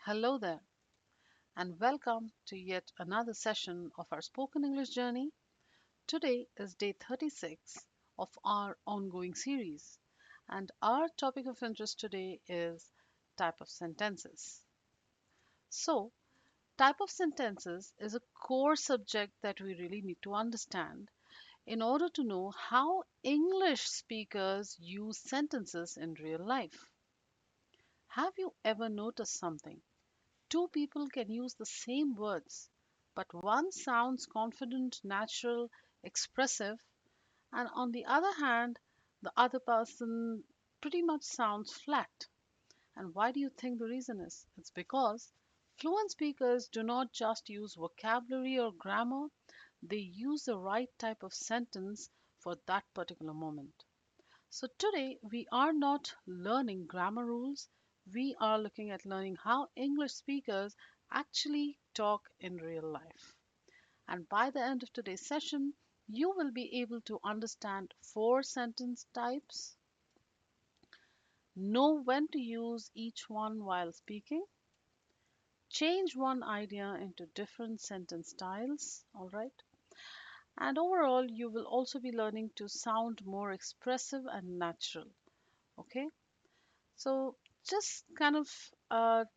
Hello there, and welcome to yet another session of our spoken English journey. Today is day 36 of our ongoing series, and our topic of interest today is type of sentences. So, type of sentences is a core subject that we really need to understand in order to know how English speakers use sentences in real life. Have you ever noticed something? Two people can use the same words, but one sounds confident, natural, expressive, and on the other hand, the other person pretty much sounds flat. And why do you think the reason is? It's because fluent speakers do not just use vocabulary or grammar, they use the right type of sentence for that particular moment. So today we are not learning grammar rules, we are looking at learning how English speakers actually talk in real life. And by the end of today's session, you will be able to understand four sentence types, know when to use each one while speaking, change one idea into different sentence styles, all right? And overall, you will also be learning to sound more expressive and natural, okay? So, just kind of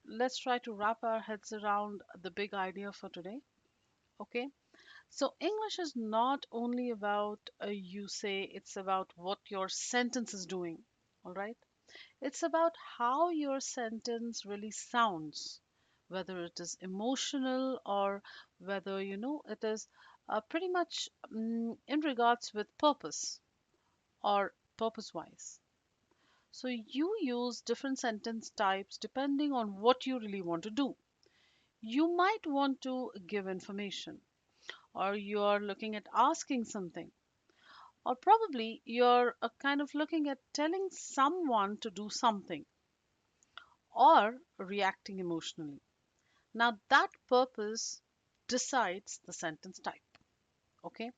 let's try to wrap our heads around the big idea for today. Okay, so English is not only about you say, it's about what your sentence is doing. All right, it's about how your sentence really sounds, whether it is emotional or whether it is pretty much in regards with purpose or purpose wise. So you use different sentence types depending on what you really want to do. You might want to give information, or you're looking at asking something, or probably you're kind of looking at telling someone to do something, or reacting emotionally. Now, that purpose decides the sentence type. Okay,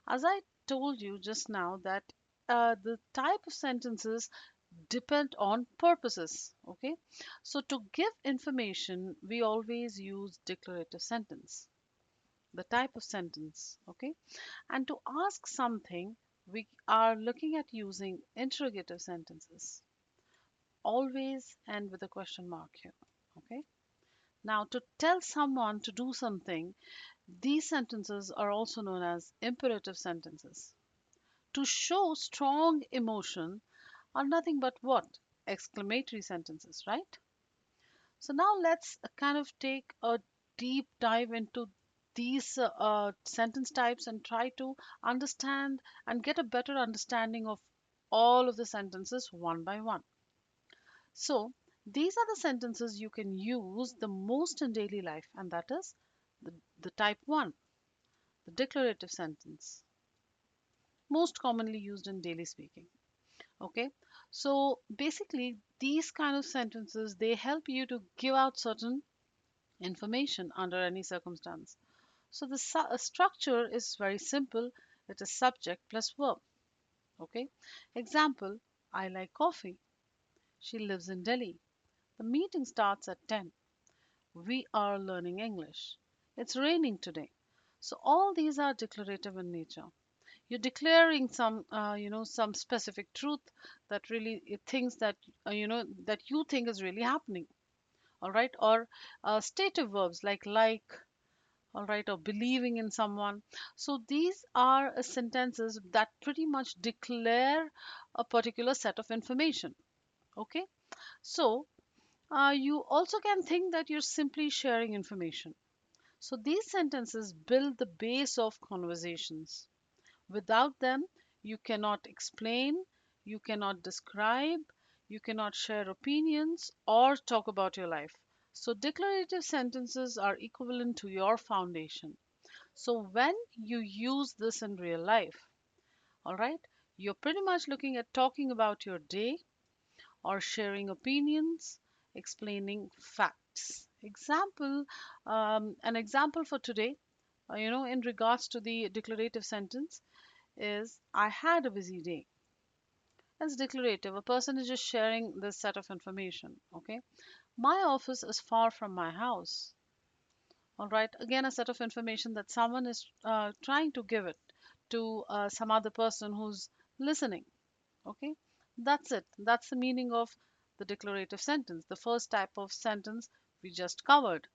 as I told you just now, that the type of sentences depend on purposes. Okay, so to give information we always use declarative sentence, the type of sentence. Okay, and to ask something we are looking at using interrogative sentences, always end with a question mark here. Okay, now to tell someone to do something, these sentences are also known as imperative sentences. To show strong emotion are nothing but what? Exclamatory sentences, right? So now let's kind of take a deep dive into these sentence types and try to understand and get a better understanding of all of the sentences one by one. So these are the sentences you can use the most in daily life, and that is the type 1, the declarative sentence, most commonly used in daily speaking. Okay, so basically these kind of sentences, they help you to give out certain information under any circumstance. So the structure is very simple. It is subject plus verb. Okay, example: I like coffee. She lives in Delhi. The meeting starts at 10. We are learning English. It's raining today. So all these are declarative in nature. You're declaring some some specific truth that really things that that you think is really happening. All right, or stative verbs like, all right, or believing in someone. So these are sentences that pretty much declare a particular set of information. Okay, so you also can think that you're simply sharing information. So these sentences build the base of conversations. Without them, you cannot explain, you cannot describe, you cannot share opinions or talk about your life. So declarative sentences are equivalent to your foundation. So when you use this in real life, all right, you're pretty much looking at talking about your day or sharing opinions, explaining facts. An example for today, in regards to the declarative sentence is I had a busy day. That's declarative. A person is just sharing this set of information. Okay. My office is far from my house. All right, again, a set of information that someone is trying to give it to some other person who's listening. Okay, that's it. That's the meaning of the declarative sentence, the first type of sentence we just covered,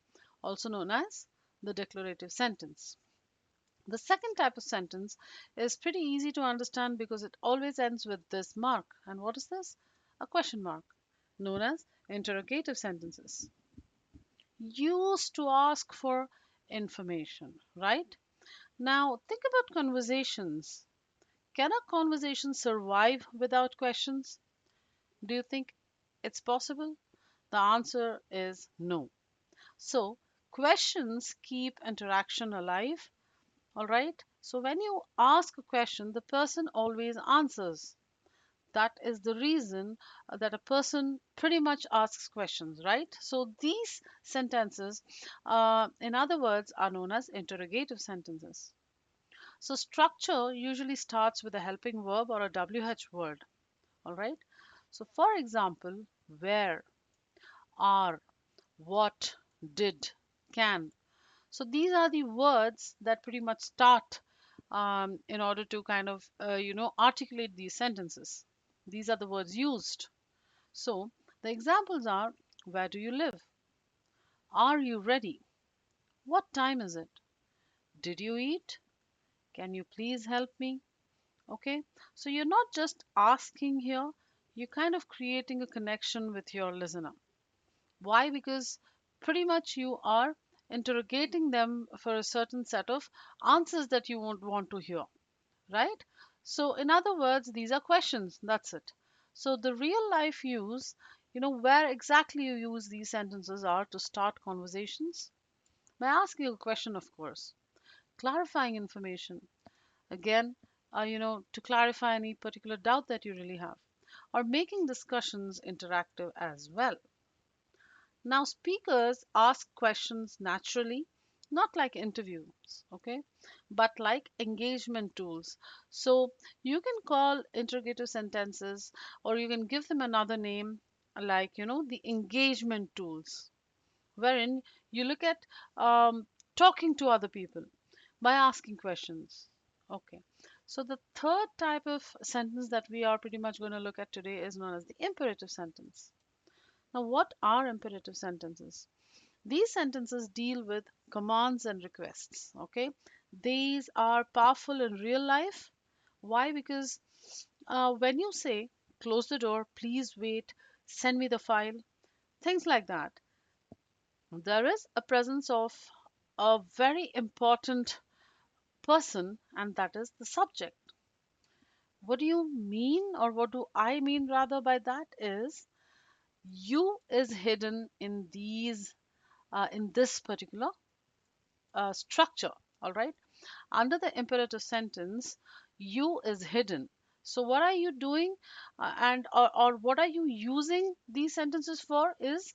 also known as the declarative sentence. The second type of sentence is pretty easy to understand because it always ends with this mark. And what is this? A question mark, known as interrogative sentences. Used to ask for information, right? Now, think about conversations. Can a conversation survive without questions? Do you think it's possible? The answer is no. So, questions keep interaction alive, all right? So, when you ask a question, the person always answers. That is the reason that a person pretty much asks questions, right? So, these sentences, in other words, are known as interrogative sentences. So, structure usually starts with a helping verb or a WH word, all right? So, for example, where, are, what, did, can. So these are the words that pretty much start in order to kind of, articulate these sentences. These are the words used. So the examples are: where do you live? Are you ready? What time is it? Did you eat? Can you please help me? Okay, so you're not just asking here, you're kind of creating a connection with your listener. Why? Because pretty much you are interrogating them for a certain set of answers that you won't want to hear, right? So, in other words, these are questions. That's it. So, the real life use, where exactly you use these sentences are to start conversations by asking a question, of course, clarifying information, again, to clarify any particular doubt that you really have, or making discussions interactive as well. Now, speakers ask questions naturally, not like interviews, okay, but like engagement tools. So, you can call interrogative sentences or you can give them another name like, the engagement tools, wherein you look at talking to other people by asking questions. Okay. So, the third type of sentence that we are pretty much going to look at today is known as the imperative sentence. Now, what are imperative sentences? These sentences deal with commands and requests. Okay, these are powerful in real life. Why? Because when you say, close the door, please wait, send me the file, things like that, there is a presence of a very important person, and that is the subject. What do you mean, or what do I mean rather by that is you is hidden in this particular structure. All right, under the imperative sentence, you is hidden. So what are you doing, or what are you using these sentences for is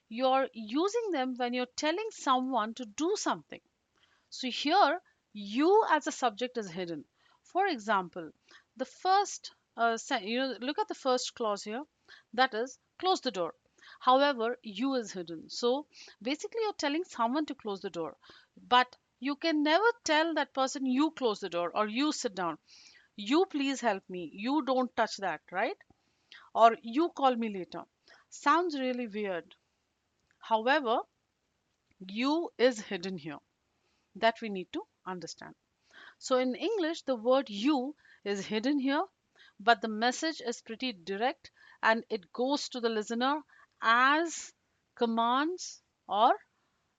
you're using them when you're telling someone to do something. So here, you as a subject is hidden. For example, the first, look at the first clause here. That is, close the door. However, you is hidden. So basically, you're telling someone to close the door, but you can never tell that person you close the door or you sit down. You please help me. You don't touch that, right? Or you call me later. Sounds really weird. However, you is hidden here. That we need to understand. So in English, the word you is hidden here, but the message is pretty direct and it goes to the listener as commands or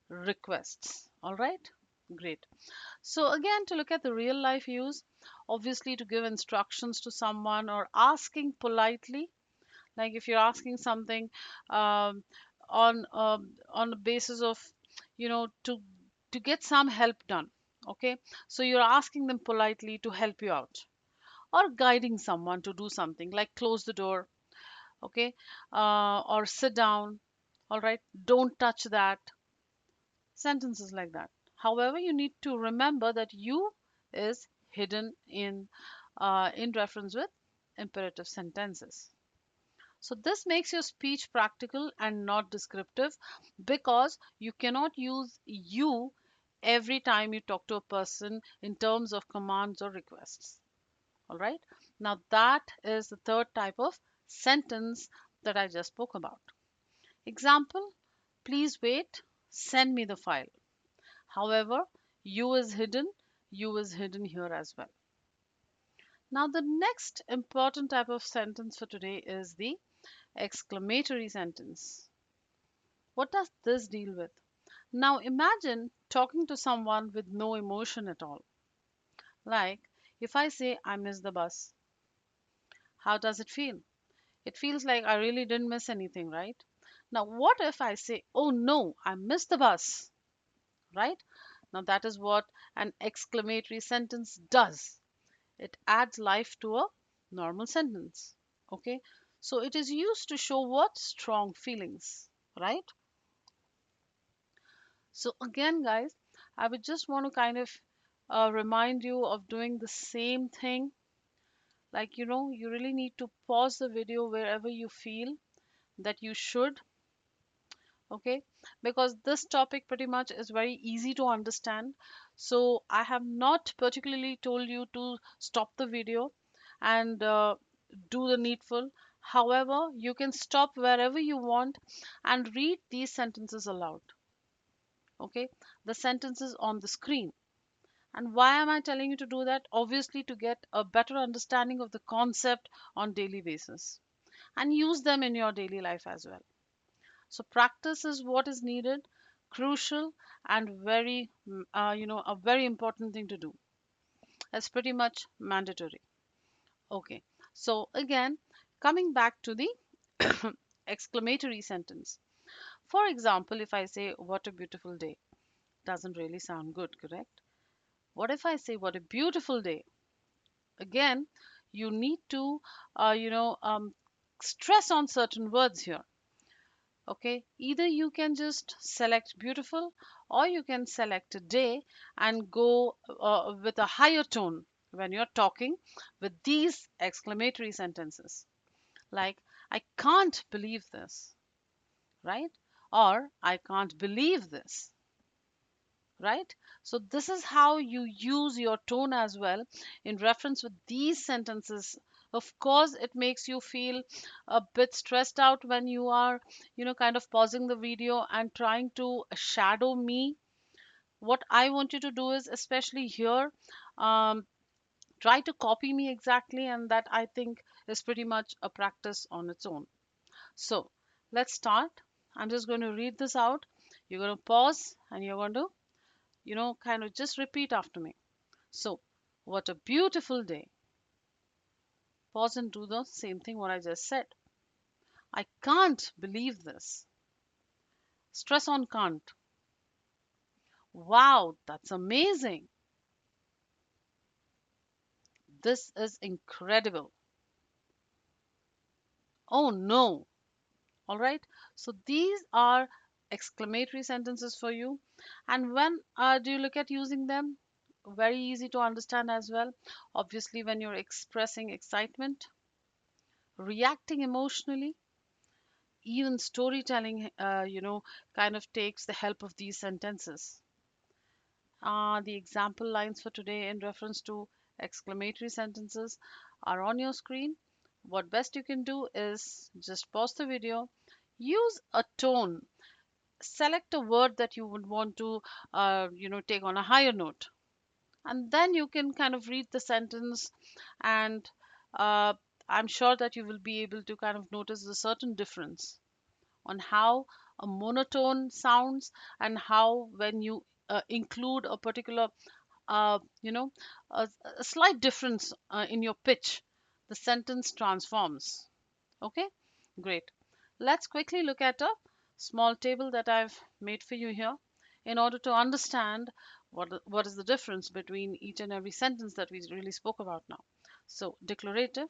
requests. All right, great. So, again, to look at the real life use, obviously to give instructions to someone or asking politely, like if you're asking something um, on the basis of, to get some help done. Okay, so you're asking them politely to help you out, or guiding someone to do something like close the door, okay, or sit down, all right, don't touch that, sentences like that. However, you need to remember that you is hidden in reference with imperative sentences. So this makes your speech practical and not descriptive, because you cannot use you every time you talk to a person in terms of commands or requests. All right. Now that is the third type of sentence that I just spoke about. Example, please wait, send me the file. However, you is hidden here as well. Now the next important type of sentence for today is the exclamatory sentence. What does this deal with? Now imagine talking to someone with no emotion at all. Like, if I say I missed the bus, how does it feel? It feels like I really didn't miss anything, right? Now, what if I say, oh no, I missed the bus, right? Now, that is what an exclamatory sentence does. It adds life to a normal sentence. Okay, so it is used to show what strong feelings, right? So again, guys, I would just want to kind of remind you of doing the same thing. Like, you really need to pause the video wherever you feel that you should. Okay, because this topic pretty much is very easy to understand. So I have not particularly told you to stop the video and do the needful. However, you can stop wherever you want and read these sentences aloud. Okay, the sentences on the screen. And why am I telling you to do that? Obviously, to get a better understanding of the concept on daily basis and use them in your daily life as well. So practice is what is needed, crucial, and a very important thing to do. It's pretty much mandatory. Okay. So again, coming back to the exclamatory sentence. For example, if I say, what a beautiful day, doesn't really sound good, correct? What if I say, what a beautiful day? Again, you need to, stress on certain words here. Okay, either you can just select beautiful, or you can select a day and go with a higher tone when you're talking with these exclamatory sentences, like, I can't believe this, right? Or I can't believe this, right? So this is how you use your tone as well in reference with these sentences. Of course, it makes you feel a bit stressed out when you are, kind of pausing the video and trying to shadow me. What I want you to do is, especially here, um, try to copy me exactly, and that I think is pretty much a practice on its own. So let's start. I'm just going to read this out. You're going to pause and you're going to, kind of just repeat after me. So, what a beautiful day. Pause and do the same thing what I just said. I can't believe this. Stress on can't. Wow, that's amazing. This is incredible. Oh no. All right. So these are exclamatory sentences for you. And when do you look at using them? Very easy to understand as well. Obviously, when you're expressing excitement, reacting emotionally, even storytelling, kind of takes the help of these sentences. The example lines for today in reference to exclamatory sentences are on your screen. What best you can do is just pause the video, use a tone, select a word that you would want to, take on a higher note, and then you can kind of read the sentence, and uh, I'm sure that you will be able to kind of notice a certain difference on how a monotone sounds, and how when you include a particular uh, you know a slight difference in your pitch, the sentence transforms. Okay, great. Let's quickly look at a small table that I've made for you here in order to understand what is the difference between each and every sentence that we really spoke about now. So declarative,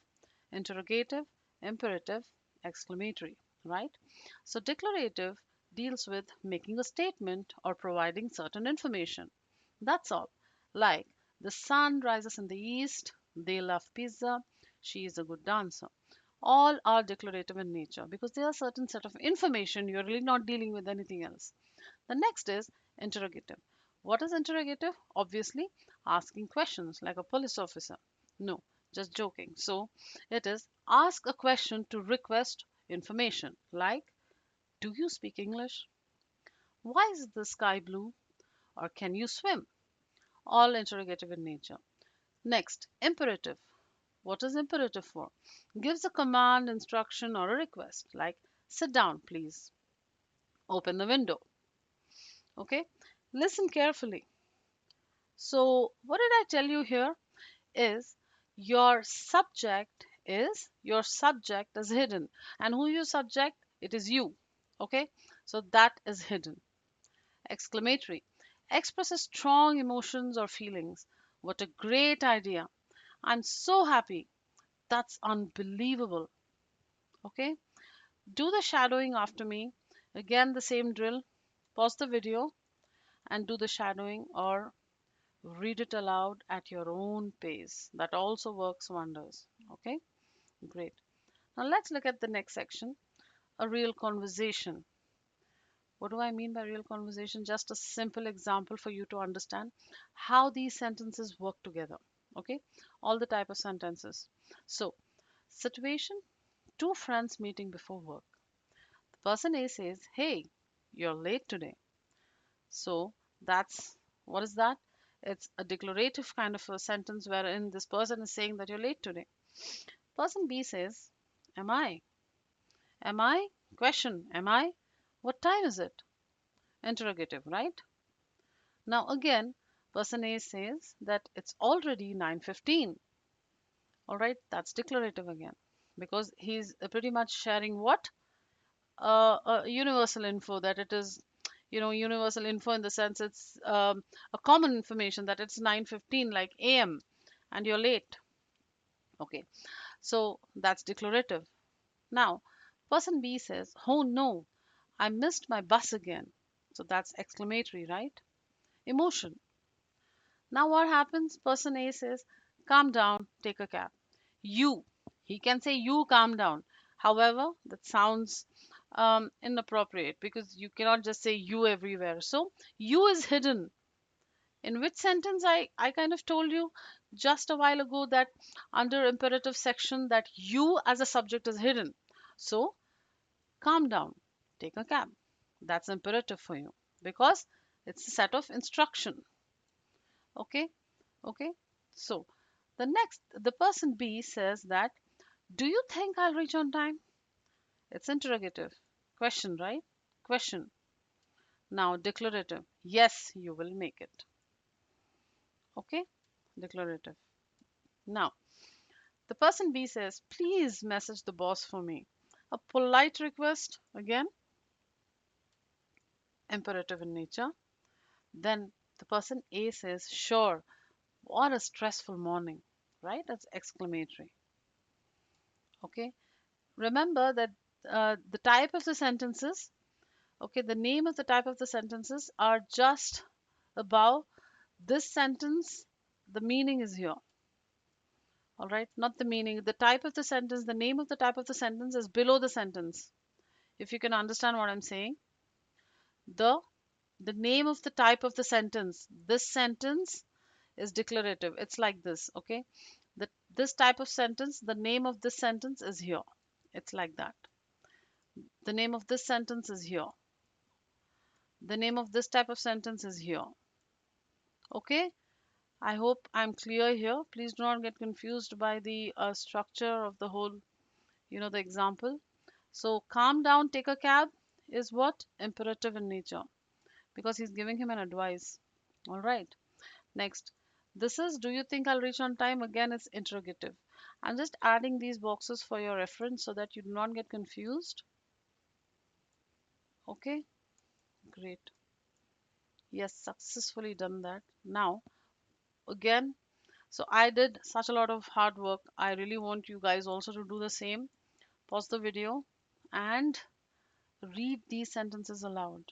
interrogative, imperative, exclamatory, right? So declarative deals with making a statement or providing certain information. That's all. Like, the sun rises in the east, they love pizza, she is a good dancer. All are declarative in nature because they are a certain set of information. You're really not dealing with anything else. The next is interrogative. What is interrogative? Obviously, asking questions like a police officer. No, just joking. So, it is ask a question to request information like, do you speak English? Why is the sky blue? Or can you swim? All interrogative in nature. Next, imperative. What is imperative for? Gives a command, instruction, or a request like, sit down, please. Open the window. Okay? Listen carefully. So, what did I tell you here? Is your subject is hidden. And who your subject? It is you. Okay? So, that is hidden. Exclamatory. Expresses strong emotions or feelings. What a great idea. I'm so happy. That's unbelievable. Okay? Do the shadowing after me. Again, the same drill. Pause the video and do the shadowing or read it aloud at your own pace. That also works wonders. Okay? Great. Now let's look at the next section, a real conversation. What do I mean by real conversation? Just a simple example for you to understand how these sentences work together. Okay? All the type of sentences. So, situation, two friends meeting before work. The person A says, "Hey, you're late today." So, that's what is that? It's a declarative kind of a sentence wherein this person is saying that you're late today. Person B says, "Am I? Am I?" Question, am I? What time is it? Interrogative, right? Now again, person A says that it's already 9:15. All right, that's declarative again because he's pretty much sharing what? Universal info that it is, universal info in the sense it's a common information that it's 9:15 like AM and you're late. Okay, so that's declarative. Now, person B says, "Oh no, I missed my bus again." So that's exclamatory, right? Emotion. Now, what happens? Person A says, "Calm down, take a cab." You. He can say, "You calm down." However, that sounds inappropriate because you cannot just say you everywhere. So, you is hidden. In which sentence I kind of told you just a while ago that under imperative section that you as a subject is hidden. So, calm down, take a cab. That's imperative for you because it's a set of instruction. Okay, okay. So the person B says that, "Do you think I'll reach on time?" It's interrogative. Question, right? Question. Now declarative. Yes, you will make it. Okay, declarative. Now the person B says, "Please message the boss for me." A polite request, again, imperative in nature. Then the person A says, "Sure." What a stressful morning, right? That's exclamatory. Okay. Remember that the type of the sentences, okay, the name of the type of the sentences are just above this sentence. The meaning is here. All right. Not the meaning. The type of the sentence, the name of the type of the sentence is below the sentence. If you can understand what I'm saying, the the name of the type of the sentence. This sentence is declarative. It's like this, okay? This type of sentence, the name of this sentence is here. It's like that. The name of this sentence is here. The name of this type of sentence is here. Okay? I hope I'm clear here. Please do not get confused by the structure of the whole, the example. So, calm down, take a cab is what? Imperative in nature because he's giving him an advice. All right. Next, this is, "Do you think I'll reach on time?" Again, it's interrogative. I'm just adding these boxes for your reference so that you do not get confused. Okay, great. Yes, successfully done that. Now, again, so I did such a lot of hard work. I really want you guys also to do the same. Pause the video and read these sentences aloud.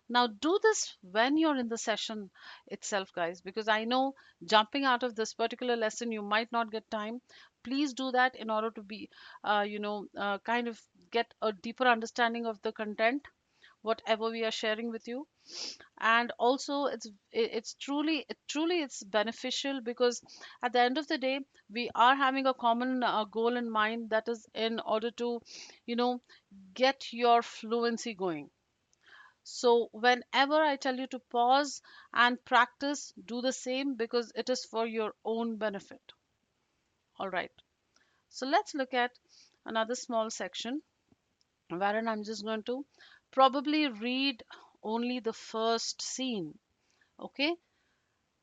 Now, do this when you're in the session itself, guys, because I know jumping out of this particular lesson, you might not get time. Please do that in order to be, kind of get a deeper understanding of the content, whatever we are sharing with you. And also, it's truly it's beneficial because at the end of the day, we are having a common goal in mind, that is in order to, you know, get your fluency going. So, whenever I tell you to pause and practice, do the same because it is for your own benefit. All right. So, let's look at another small section wherein I'm just going to probably read only the first scene. Okay.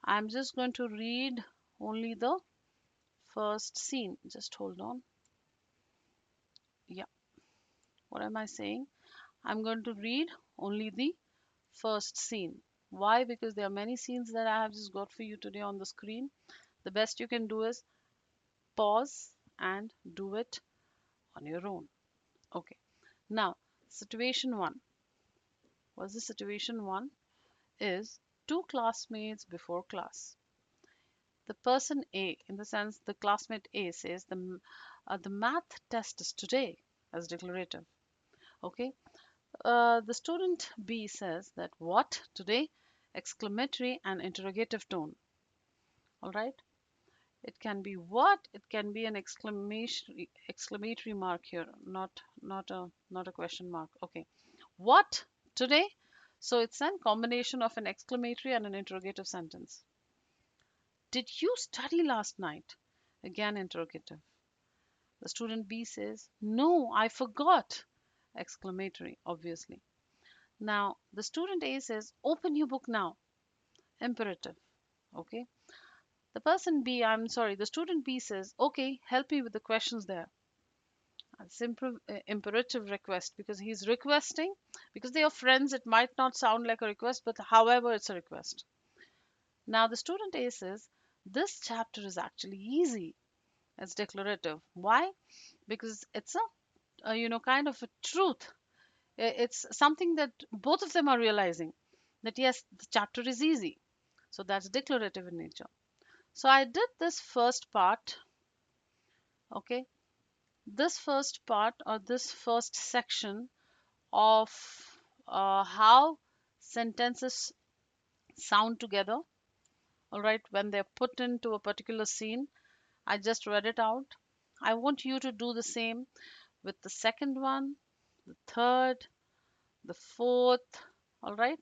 I'm just going to read only the first scene. Just hold on. Yeah. What am I saying? I'm going to read only the first scene. Why? Because there are many scenes that I have just got for you today on the screen. The best you can do is pause and do it on your own. Okay. Now, situation one. What's the situation one? Is two classmates before class. The person A, in the sense the classmate A says the math test is today as declarative. Okay. The student B says that what today? Exclamatory and interrogative tone. All right. It can be what? It can be an exclamatory mark here, not a question mark. Okay. What today? So it's a combination of an exclamatory and an interrogative sentence. Did you study last night? Again interrogative. The student B says, "No, I forgot." Exclamatory, obviously. Now the student A says, "Open your book now." Imperative. Okay. The student B says, "Okay, help me with the questions there." Simple imperative request because he's requesting. Because they are friends, it might not sound like a request, but however, it's a request. Now, the student A says, "This chapter is actually easy." It's declarative. Why? Because it's kind of a truth. It's something that both of them are realizing that yes, the chapter is easy. So that's declarative in nature. So I did this first part, okay? This first part or this first section of how sentences sound together, all right, when they're put into a particular scene. I just read it out. I want you to do the same with the second one, the third, the fourth, all right?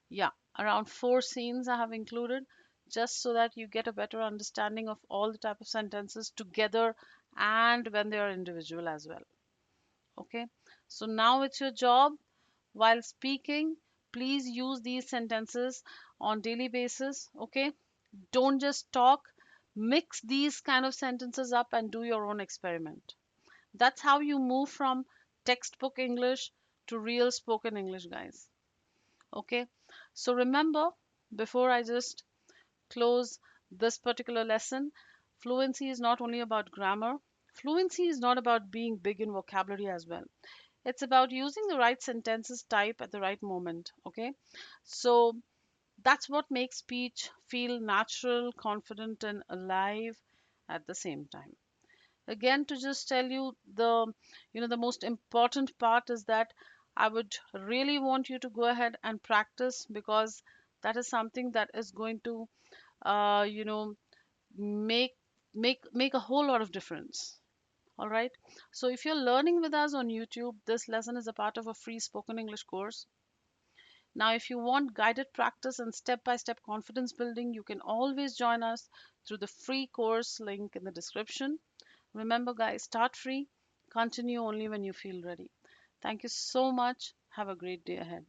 Yeah, around four scenes I have included just so that you get a better understanding of all the type of sentences together and when they are individual as well. Okay, so now it's your job while speaking. Please use these sentences on daily basis. Okay, don't just talk. Mix these kind of sentences up and do your own experiment. That's how you move from textbook English to real spoken English, guys. Okay, so remember, before I just close this particular lesson, fluency is not only about grammar. Fluency is not about being big in vocabulary as well. It's about using the right sentences type at the right moment. Okay, so that's what makes speech feel natural, confident, and alive at the same time. Again, to just tell you the most important part is that I would really want you to go ahead and practice because that is something that is going to uh, you know make make a whole lot of difference. All right, so if you're learning with us on YouTube, this lesson is a part of a free spoken English course. Now, if you want guided practice and step by step confidence building, you can always join us through the free course link in the description. Remember, guys, start free, continue only when you feel ready. Thank you so much. Have a great day ahead.